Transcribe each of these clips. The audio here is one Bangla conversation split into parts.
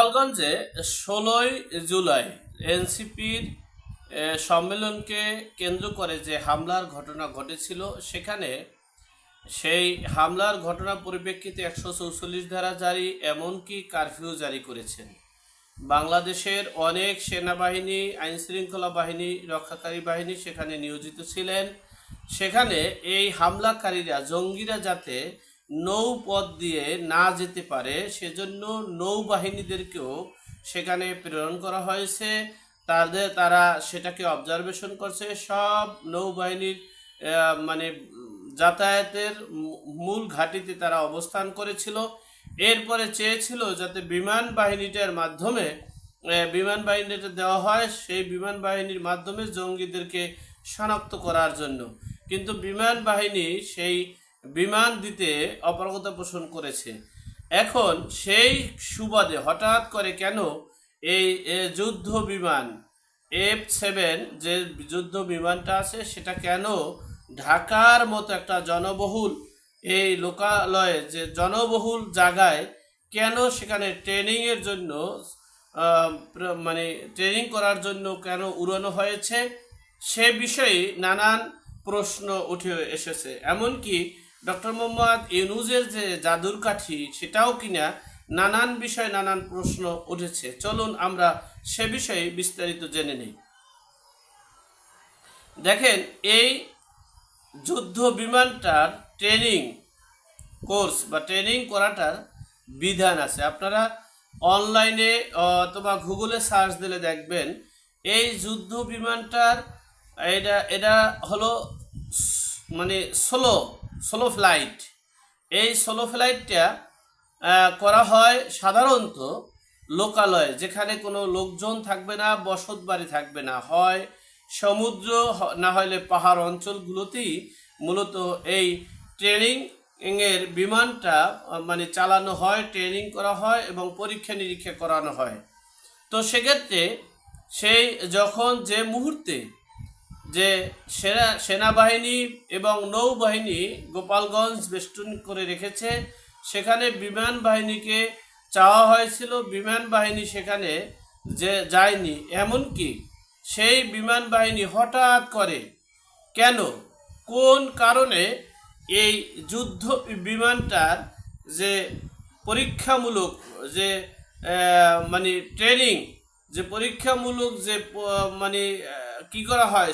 গোপালগঞ্জে ১৬ই জুলাই এনসিপির সম্মেলনকে কেন্দ্র করে যে হামলার ঘটনা ঘটেছিল, সেখানে সেই হামলার ঘটনার পরিপ্রেক্ষিতে ১৪৪ ধারা জারি, এমনকি কারফিউ জারি করেছেন। বাংলাদেশের অনেক সেনাবাহিনী, আইনশৃঙ্খলা বাহিনী, রক্ষাকারী বাহিনী সেখানে নিয়োজিত ছিলেন। সেখানে এই হামলাকারীরা, জঙ্গিরা যাতে নৌপথ দিয়ে না যেতে পারে সেজন্য নৌবাহিনীদেরকেও সেখানে প্রেরণ করা হয়েছে। তারা সেটাকে অবজারভেশন করছে। সব নৌবাহিনীর মানে যাতায়াতের মূল ঘাঁটিতে তারা অবস্থান করেছিল। এরপরে চেয়েছিল যাতে বিমান বাহিনীটার মাধ্যমে বিমান বাহিনীটা দেওয়া হয়, সেই বিমান বাহিনীর মাধ্যমে জঙ্গিদেরকে শনাক্ত করার জন্য। কিন্তু বিমান বাহিনী সেই বিমান দিতে অপারগতা পোষণ করেছে। এখন সেই সুবাদে হঠাৎ করে কেন এই যুদ্ধ বিমান F-7 যে যুদ্ধ বিমানটা আছে সেটা কেন ঢাকার মতো একটা জনবহুল এই লোকালয়ে, যে জনবহুল জায়গায় কেন সেখানে ট্রেনিংয়ের জন্য মানে ট্রেনিং করার জন্য কেন উড়ানো হয়েছে, সে বিষয়ে নানান প্রশ্ন উঠে এসেছে। এমনকি ডক্টর মোহাম্মদ ইউনূসের যে জাদুর কাঠি, সেটাও কিনা নানান বিষয়ে নানান প্রশ্ন উঠেছে। চলুন আমরা সে বিষয়ে বিস্তারিত জেনে নিই। দেখেন, এই যুদ্ধ বিমানটার ট্রেনিং কোর্স বা ট্রেনিং করাটার বিধান আছে। আপনারা অনলাইনে অথবা গুগলে সার্চ দিলে দেখবেন এই যুদ্ধ বিমানটার এটা হলো মানে সোলো ফ্লাইট। এই সোলো ফ্লাইটটা করা হয় সাধারণত লোকালয়ে, যেখানে কোনো লোকজন থাকবে না, বসত বাড়ি থাকবে না, হয় সমুদ্র না হলে পাহাড় অঞ্চলগুলোতেই মূলত এই ট্রেনিংয়ের বিমানটা মানে চালানো হয়, ট্রেনিং করা হয় এবং পরীক্ষা নিরীক্ষা করানো হয়। তো সেক্ষেত্রে সেই যখন যে মুহূর্তে যে সেনাবাহিনী এবং নৌবাহিনী গোপালগঞ্জ বেষ্টন করে রেখেছে, সেখানে বিমান বাহিনীকে চাওয়া হয়েছিল, বিমান বাহিনী সেখানে যে যায়নি। এমনকি সেই বিমান বাহিনী হঠাৎ করে কেন, কোন কারণে এই যুদ্ধ বিমানটার যে পরীক্ষামূলক যে মানে ট্রেনিং, যে পরীক্ষামূলক যে মানে কি করা হয়,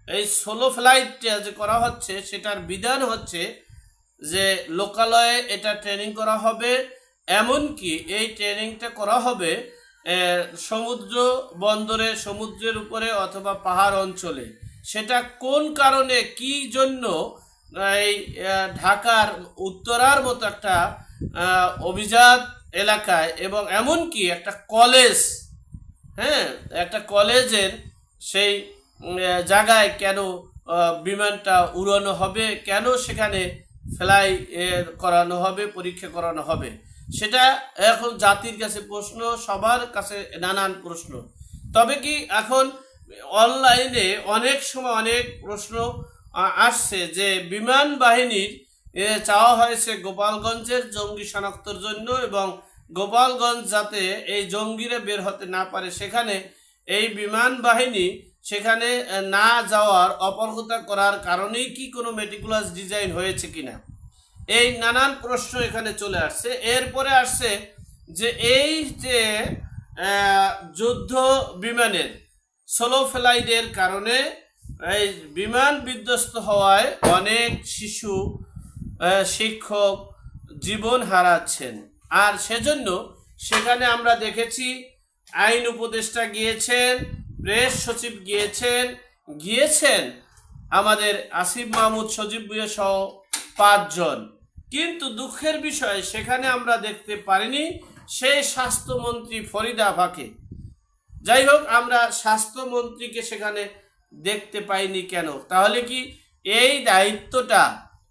এই সোলো ফ্লাইটটা যে করা হচ্ছে, সেটার বিধান হচ্ছে যে লোকালয়ে এটা ট্রেনিং করা হবে। এমনকি এই ট্রেনিংটা করা হবে সমুদ্র বন্দরে, সমুদ্রের উপরে অথবা পাহাড় অঞ্চলে। সেটা কোন কারণে, কি জন্য এই ঢাকার উত্তরার মতো একটা অভিজাত এলাকায় এবং এমনকি একটা কলেজ, একটা কলেজের সেই জায়গায় কেন বিমানটা উড়ানো হবে, কেন সেখানে ফ্লাই করানো হবে, পরীক্ষা করানো হবে, সেটা এখন জাতির কাছে প্রশ্ন, সবার কাছে নানান প্রশ্ন। তবে কি এখন অনলাইনে অনেক সময় অনেক প্রশ্ন আসছে যে বিমান বাহিনীর চাওয়া হয়েছে গোপালগঞ্জের জঙ্গি শনাক্তর জন্য এবং গোপালগঞ্জ যাতে এই জঙ্গিরা বের হতে না পারে, সেখানে এই বিমান বাহিনী সেখানে না যাওয়ার অপরগতা করার কারণেই কি কোনো মেটিকুলাস ডিজাইন হয়েছে কিনা, এই নানান প্রশ্ন এখানে চলে আসছে। এরপরে আসছে যে এই যে যুদ্ধ বিমানের সোলো ফ্লাইটের কারণে এই বিমান বিধ্বস্ত হওয়ায় অনেক শিশু, শিক্ষক জীবন হারাচ্ছেন। আর সেজন্য সেখানে আমরা দেখেছি আইন উপদেষ্টা গিয়েছেন, প্রেস সচিব গিয়েছেন আমাদের আসিফ মাহমুদ, সজীব ভুঁইয়া সহ 5 জন। কিন্তু দুঃখের বিষয়, সেখানে আমরা দেখতে পারিনি সেই স্বাস্থ্যমন্ত্রী ফরিদা আপাকে। যাই হোক, আমরা স্বাস্থ্যমন্ত্রীকে সেখানে দেখতে পাইনি কেন? তাহলে কি এই দায়িত্বটা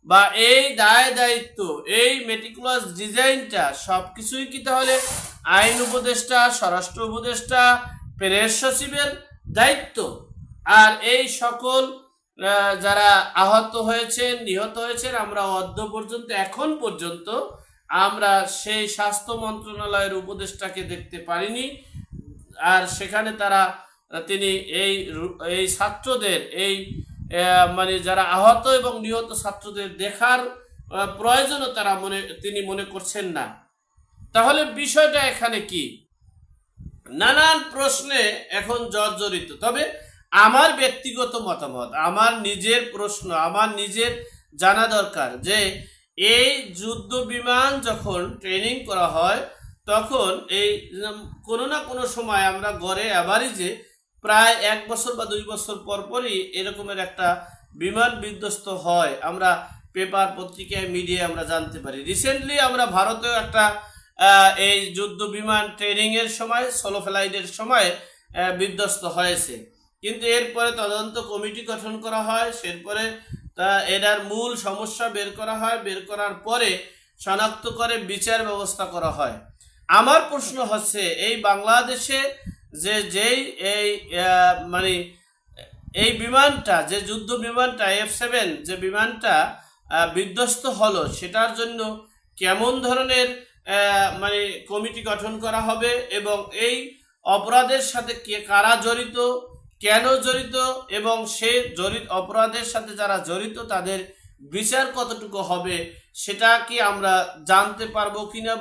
বা এই দায়িত্ব, এই মেটিকুলাস ডিজাইনটা সব কিছুই কি তাহলে আইন উপদেষ্টা, স্বরাষ্ট্র উপদেষ্টা, প্রেস সচিবের দায়িত্ব? আর এই সকল যারা আহত হয়েছেন, নিহত হয়েছেন, আমরা এখন পর্যন্ত আমরা সেই স্বাস্থ্য মন্ত্রণালয়ের উপদেষ্টাকে দেখতে পারিনি। আর সেখানে তিনি এই ছাত্রদের মানে যারা আহত এবং নিহত ছাত্রদের দেখার প্রয়োজনও তিনি মনে করছেন না। তাহলে বিষয়টা এখানে কি? নানান প্রশ্নে এখন জর্জরিত। তবে আমার ব্যক্তিগত মতামত, আমার নিজের প্রশ্ন, আমার নিজের জানা দরকার যে এই যুদ্ধ বিমান যখন ট্রেনিং করা হয় তখন এই কোনো না কোনো সময় আমরা গড়ে অ্যাভারেজে প্রায় 1 বছর বা 2 বছর পর পরই এরকমের একটা বিমান বিধ্বস্ত হয়। আমরা পেপার, পত্রিকায়, মিডিয়ায় আমরা জানতে পারি। রিসেন্টলি আমরা ভারতেও একটা এই যুদ্ধ বিমান ট্রেনিংয়ের সময়, সোলো ফ্লাইটের সময় বিধ্বস্ত হয়েছে। কিন্তু এরপরে তদন্ত কমিটি গঠন করা হয়, এরপরে এটার মূল সমস্যা বের করা হয়, বের করার পরে শনাক্ত করে বিচার ব্যবস্থা করা হয়। আমার প্রশ্ন হচ্ছে এই বাংলাদেশে যেই মানে এই বিমানটা, যে যুদ্ধ বিমানটা F-7 যে বিমানটা বিধ্বস্ত হলো, সেটার জন্য কেমন ধরনের মানে কমিটি গঠন করা হবে এবং এই অপরাধের সাথে কারা জড়িত, কেন জড়িত এবং অপরাধের সাথে যারা জড়িত তাদের বিচার কতটুকু হবে সেটা কি আমরা জানতে পারবো কিনা?